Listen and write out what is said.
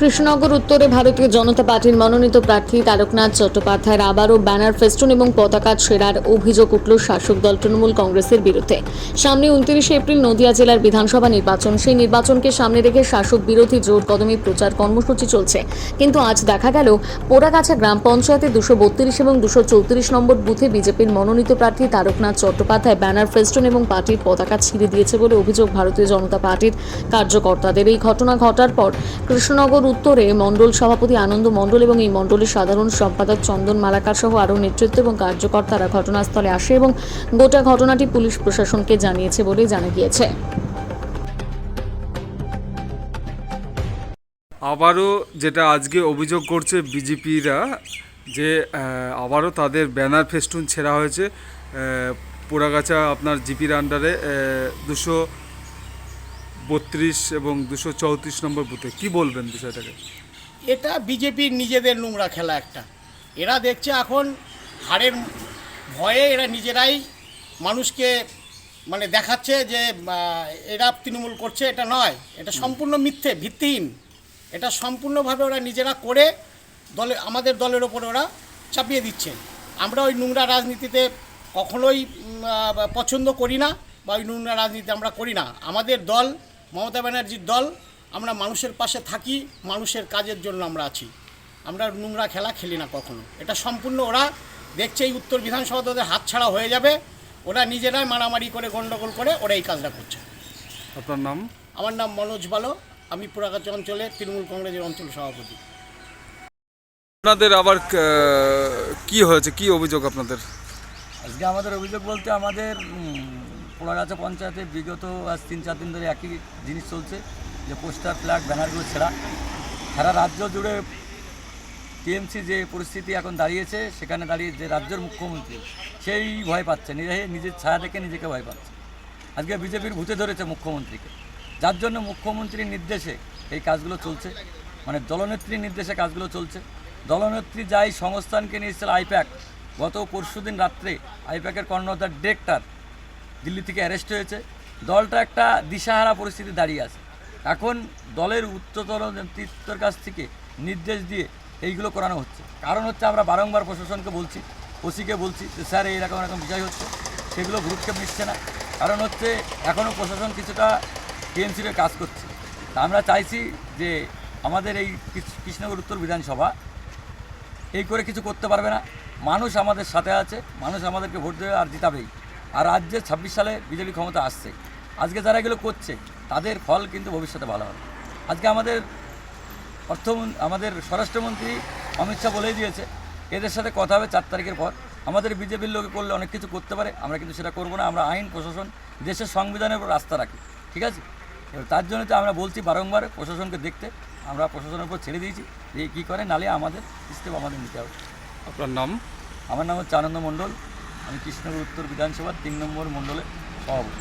কৃষ্ণনগর উত্তরে ভারতীয় জনতা পার্টির মনোনীত প্রার্থী তারকনাথ চট্টোপাধ্যায়ের আবারও ব্যানার ফেস্টুন এবং পতাকা ছেঁড়ার অভিযোগ উঠল শাসক দল তৃণমূল কংগ্রেসের বিরুদ্ধে। সামনে 29 এপ্রিল নদিয়া জেলার বিধানসভা নির্বাচন। সেই নির্বাচনকে সামনে রেখে শাসক বিরোধী জোর কদমে প্রচার কর্মসূচি চলছে। কিন্তু আজ দেখা গেল পোড়াগাছা গ্রাম পঞ্চায়েতে 232 এবং 234 নম্বর বুথে বিজেপির মনোনীত প্রার্থী তারকনাথ চট্টোপাধ্যায় ব্যানার ফেস্টুন এবং পার্টির পতাকা ছিঁড়ে দিয়েছে বলে অভিযোগ ভারতীয় জনতা পার্টির কার্যকর্তাদের। এই ঘটনা ঘটার পর কৃষ্ণনগর উত্তরে মণ্ডল সভাপতি আনন্দ মণ্ডল এবং এই মণ্ডলের সাধারণ সম্পাদক চন্দন মালাকার সহ আরও নেতৃত্ব এবং কার্যকর্তারা ঘটনাস্থলে আসে এবং গোটা ঘটনাটি পুলিশ প্রশাসনকে জানিয়েছে বলে জানা গিয়েছে। আবারও যেটা আজকে অভিযোগ করছে বিজেপিরা যে আবারও তাদের ব্যানার ফেস্টুন ছেঁড়া হয়েছে পোড়াগাছা আপনার জিপির আন্ডারে 232 এবং 234 নম্বর বুথে। কি বলবেন বিষয়টাকে? এটা বিজেপির নিজেদের নোংরা খেলা একটা। এরা দেখছে এখন হারের ভয়ে এরা নিজেরাই মানুষকে দেখাচ্ছে যে এরা তৃণমূল করছে। এটা নয়, এটা সম্পূর্ণ মিথ্যে, ভিত্তিহীন। এটা সম্পূর্ণভাবে ওরা নিজেরা করে আমাদের দলের ওপরে ওরা চাপিয়ে দিচ্ছে। আমরা ওই নোংরা রাজনীতিতে কখনোই পছন্দ করি না, বা ওই নোংরা রাজনীতি আমরা করি না। আমাদের দল মমতা ব্যানার্জির দল, আমরা মানুষের পাশে থাকি, মানুষের কাজের জন্য আমরা আছি। আমরা নোংরা খেলা খেলি না কখনো। এটা সম্পূর্ণ ওরা দেখছে এই উত্তর বিধানসভা ওদের হাতছাড়া হয়ে যাবে, ওরা নিজেরাই মারামারি করে গণ্ডগোল করে ওরা এই কাজটা করছে। আপনার নাম? আমার নাম মনোজ বালো, আমি পোড়াগাছা অঞ্চলে তৃণমূল কংগ্রেসের অঞ্চল সভাপতি। আপনাদের আবার কি হয়েছে, কি অভিযোগ আপনাদের? আজকে আমাদের অভিযোগ বলতে আমাদের পোড়াগাছা পঞ্চায়েতে বিগত আজ 3-4 দিন ধরে একই জিনিস চলছে, যে পোস্টার ফ্ল্যাগ ব্যানারগুলো ছেঁড়া। সারা রাজ্য জুড়ে টিএমসি যে পরিস্থিতি এখন দাঁড়িয়েছে, সেখানে দাঁড়িয়ে যে রাজ্যের মুখ্যমন্ত্রী সেই ভয় পাচ্ছে, নিজের ছায়া দেখে নিজেকে ভয় পাচ্ছে। আজকে বিজেপির ভূতে ধরেছে মুখ্যমন্ত্রীকে, যার জন্য মুখ্যমন্ত্রীর নির্দেশে এই কাজগুলো চলছে, দলনেত্রীর নির্দেশে কাজগুলো চলছে। দলনেত্রী যাই সংস্থানকে নিয়েছিল আইপ্যাক, গত পরশুদিন রাত্রে আইপ্যাকের কর্ণধার ডিরেক্টর দিল্লি থেকে অ্যারেস্ট হয়েছে। দলটা একটা দিশাহারা পরিস্থিতি দাঁড়িয়ে আছে। এখন দলের উচ্চতর নেতৃত্বের কাছ থেকে নির্দেশ দিয়ে এইগুলো করানো হচ্ছে। কারণ হচ্ছে আমরা বারংবার প্রশাসনকে বলছি, ওসিকে বলছি যে স্যার এইরকম এরকম বিষয় হচ্ছে, সেগুলো ভ্রুক্ষেপ নিচ্ছে না। কারণ হচ্ছে এখনও প্রশাসন কিছুটা টিএমসির কাজ করছে। তা আমরা চাইছি যে আমাদের এই কৃষ্ণনগর উত্তর বিধানসভা এই করে কিছু করতে পারবে না। মানুষ আমাদের সাথে আছে, মানুষ আমাদেরকে ভোট দেবে আর জিতাবেই। আর রাজ্যে 26 সালে বিজেপি ক্ষমতা আসছে। আজকে যারা এগুলো করছে তাদের ফল কিন্তু ভবিষ্যতে ভালো হবে। আজকে আমাদের স্বরাষ্ট্রমন্ত্রী অমিত শাহ বলেই দিয়েছে, এদের সাথে কথা হবে 4 তারিখের পর। আমাদের বিজেপির লোকে করলে অনেক কিছু করতে পারে, আমরা কিন্তু সেটা করবো না। আমরা আইন প্রশাসন দেশের সংবিধানের উপর আস্থা রাখি, ঠিক আছে? এবার তার জন্য তো আমরা বলছি বারংবার প্রশাসনকে দেখতে, আমরা প্রশাসনের উপর ছেড়ে দিয়েছি যে কী করে, নালে আমাদের স্টেপ আমাদের নিতে হবে। আপনার নাম? আমার নাম হচ্ছে আনন্দ মণ্ডল, আমি কৃষ্ণনগর উত্তর বিধানসভার 3 নম্বর মণ্ডলে সভাপতি।